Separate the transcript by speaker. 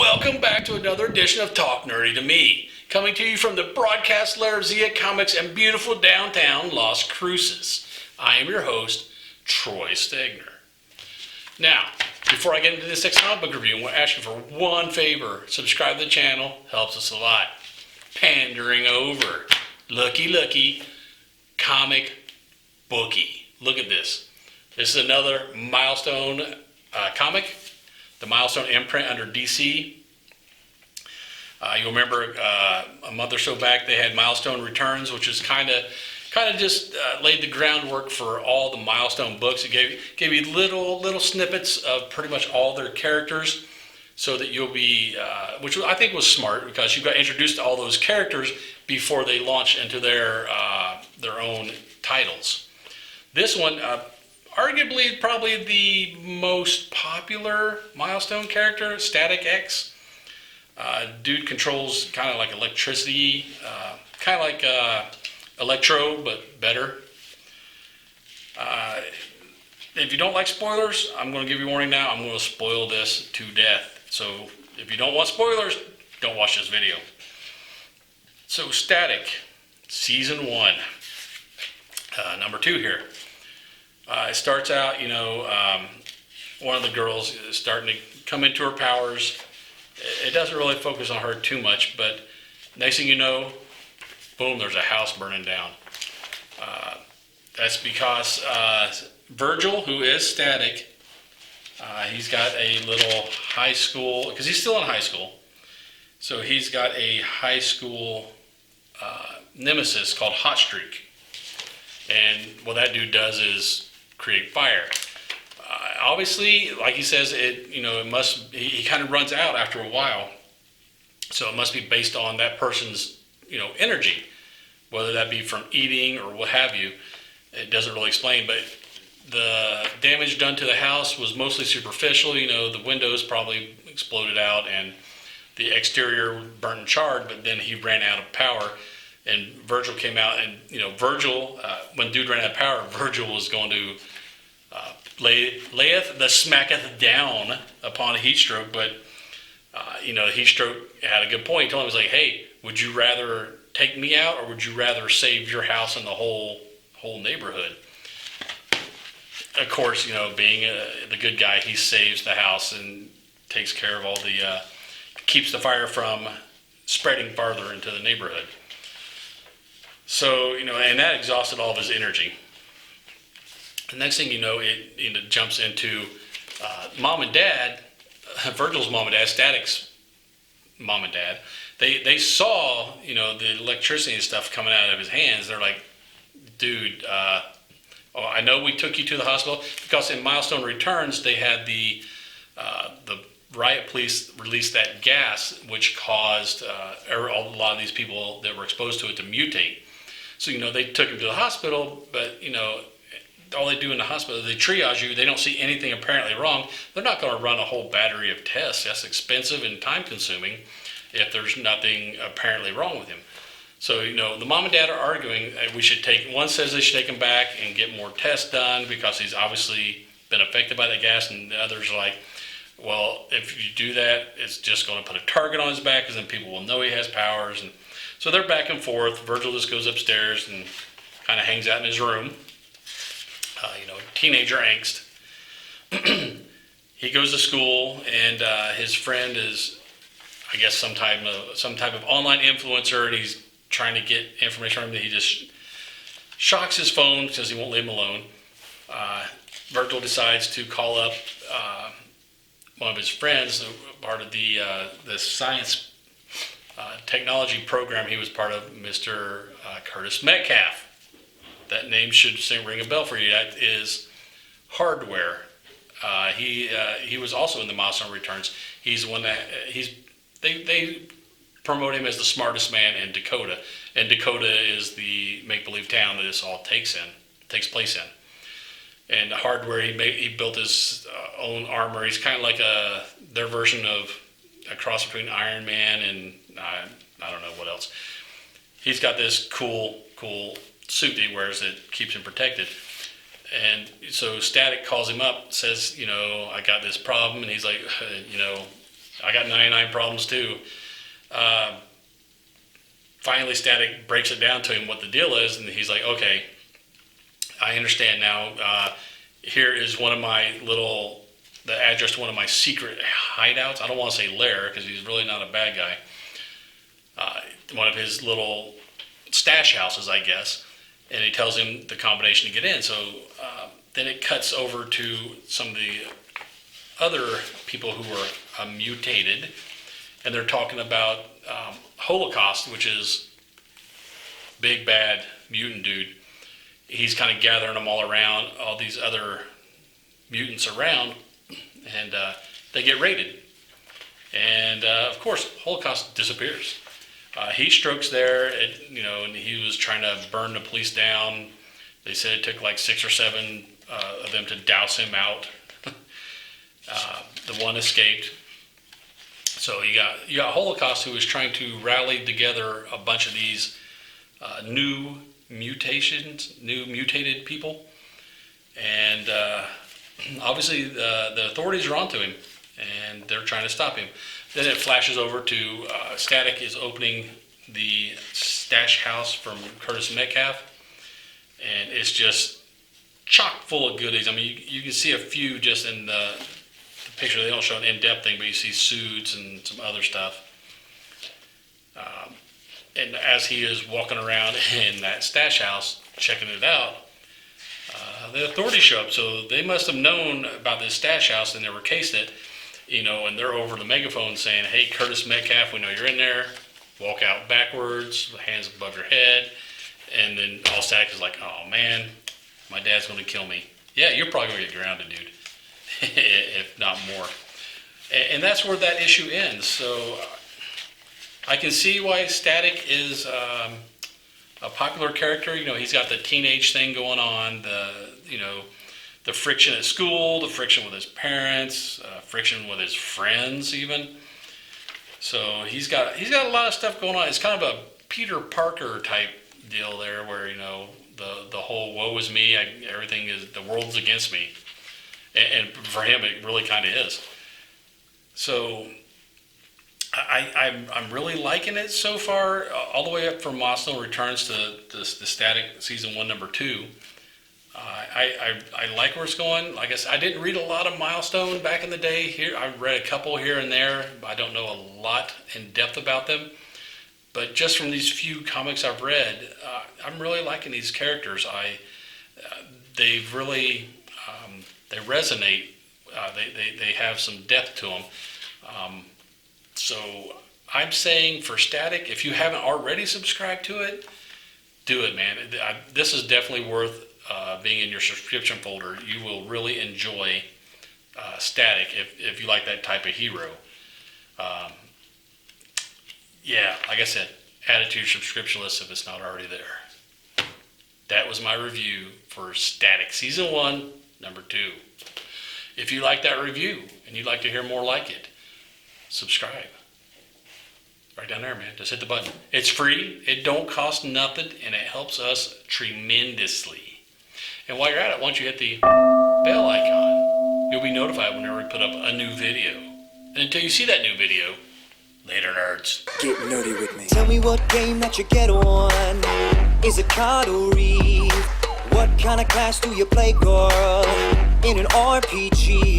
Speaker 1: Welcome back to another edition of Talk Nerdy to Me, coming to you from the broadcast lair of Zia Comics in beautiful downtown Las Cruces. I am your host, Troy Stegner. Now, before I get into this next comic book review, I want to ask you for one favor. Subscribe to the channel, helps us a lot. Pandering over. Looky, comic bookie. Look at this. This is another Milestone comic. The Milestone imprint under DC. You'll remember a month or so back they had Milestone Returns, which is kind of just laid the groundwork for all the Milestone books. It gave you little snippets of pretty much all their characters, so that you'll be, which I think was smart because you got introduced to all those characters before they launched into their own titles. This one. Arguably, probably the most popular Milestone character, Static X. Dude controls kind of like electricity, kind of like Electro, but better. If you don't like spoilers, I'm going to give you a warning now. I'm going to spoil this to death. So if you don't want spoilers, don't watch this video. So Static, Season 1, number 2 here. It starts out, one of the girls is starting to come into her powers. It doesn't really focus on her too much, but next thing you know, boom, there's a house burning down. That's because Virgil, who is Static, he's got a little high school, because he's still in high school, so he's got a high school nemesis called Hotstreak. And what that dude does is create fire. Obviously, like he says, it must. He kind of runs out after a while, so it must be based on that person's, energy, whether that be from eating or what have you. It doesn't really explain, but the damage done to the house was mostly superficial. The windows probably exploded out, and the exterior burnt and charred. But then he ran out of power. And Virgil came out, and Virgil, when dude ran out of power, Virgil was going to layeth the smacketh down upon a heat stroke. But heat stroke had a good point. He told him, he was like, "Hey, would you rather take me out, or would you rather save your house and the whole neighborhood?" Of course, being the good guy, he saves the house and takes care of all the keeps the fire from spreading farther into the neighborhood. So, and that exhausted all of his energy. The next thing you know, it jumps into mom and dad, Virgil's mom and dad, Static's mom and dad. They saw, the electricity and stuff coming out of his hands. They're like, "Dude, I know we took you to the hospital," because in Milestone Returns, they had the riot police released that gas, which caused a lot of these people that were exposed to it to mutate. So, they took him to the hospital, but, all they do in the hospital, they triage you. They don't see anything apparently wrong. They're not going to run a whole battery of tests. That's expensive and time consuming if there's nothing apparently wrong with him. So, the mom and dad are arguing. One says they should take him back and get more tests done because he's obviously been affected by the gas, and the others are like, well, if you do that, it's just going to put a target on his back, because then people will know he has powers. And so they're back and forth. Virgil just goes upstairs and kind of hangs out in his room. Teenager angst. He goes to school, and his friend is, I guess, some type of online influencer, and he's trying to get information from him. He just shocks his phone because he won't leave him alone. Virgil decides to call up one of his friends, part of the science technology program he was part of, Mr. Curtis Metcalf. That name should ring a bell for you. That is Hardware. He was also in the Milestone Returns. He's one that they promote him as the smartest man in Dakota, and Dakota is the make-believe town that this all takes place in. And Hardware, he built his own armor. He's kind of like their version of a cross between Iron Man and I don't know what else. He's got this cool suit that he wears that keeps him protected. And so Static calls him up, says, I got this problem. And he's like, I got 99 problems too. Finally, Static breaks it down to him what the deal is, and he's like, okay, I understand now. Here is the address to one of my secret hideouts. I don't want to say lair because he's really not a bad guy. One of his little stash houses, I guess, and he tells him the combination to get in. So then it cuts over to some of the other people who are mutated, and they're talking about Holocaust, which is big bad mutant dude. He's kind of gathering them all around, all these other mutants around, and they get raided. And of course, Holocaust disappears. He strokes there, and he was trying to burn the police down. They said it took like 6 or 7 of them to douse him out. The one escaped. So you got Holocaust, who is trying to rally together a bunch of these new mutated people, and obviously the authorities are onto him, and they're trying to stop him. Then it flashes over to Static is opening the stash house from Curtis Metcalf, and it's just chock full of goodies. I mean, you can see a few just in the picture. They don't show an in-depth thing, but you see suits and some other stuff. And as he is walking around in that stash house, checking it out, the authorities show up. So they must have known about this stash house and never cased it, and they're over the megaphone saying, hey, Curtis Metcalf, we know you're in there. Walk out backwards, hands above your head. And then all Static is like, oh man, my dad's going to kill me. Yeah, you're probably going to get grounded, dude, if not more. And that's where that issue ends. So I can see why Static is a popular character. He's got the teenage thing going on, the friction at school, the friction with his parents, friction with his friends even. So he's got a lot of stuff going on. It's kind of a Peter Parker type deal there, where the whole woe is me, everything is, the world's against me, and for him it really kind of is. So I'm really liking it so far, all the way up from Milestone Returns to the Static Season 1, Number 2. I like where it's going. Like I said, I didn't read a lot of Milestone back in the day. Here, I read a couple here and there. I don't know a lot in depth about them. But just from these few comics I've read, I'm really liking these characters. They've really, they resonate. They have some depth to them. So I'm saying for Static, if you haven't already subscribed to it, do it, man. This is definitely worth being in your subscription folder. You will really enjoy Static if you like that type of hero. Yeah, like I said, add it to your subscription list if it's not already there. That was my review for Static Season 1, Number 2. If you like that review and you'd like to hear more like it, subscribe. Right down there, man. Just hit the button. It's free. It don't cost nothing, and it helps us tremendously. And while you're at it, why don't you hit the bell icon? You'll be notified whenever we put up a new video. And until you see that new video, later, nerds.
Speaker 2: Get nerdy with me. Tell me what game that you get on. Is it card or read? What kind of class do you play, girl? In an RPG?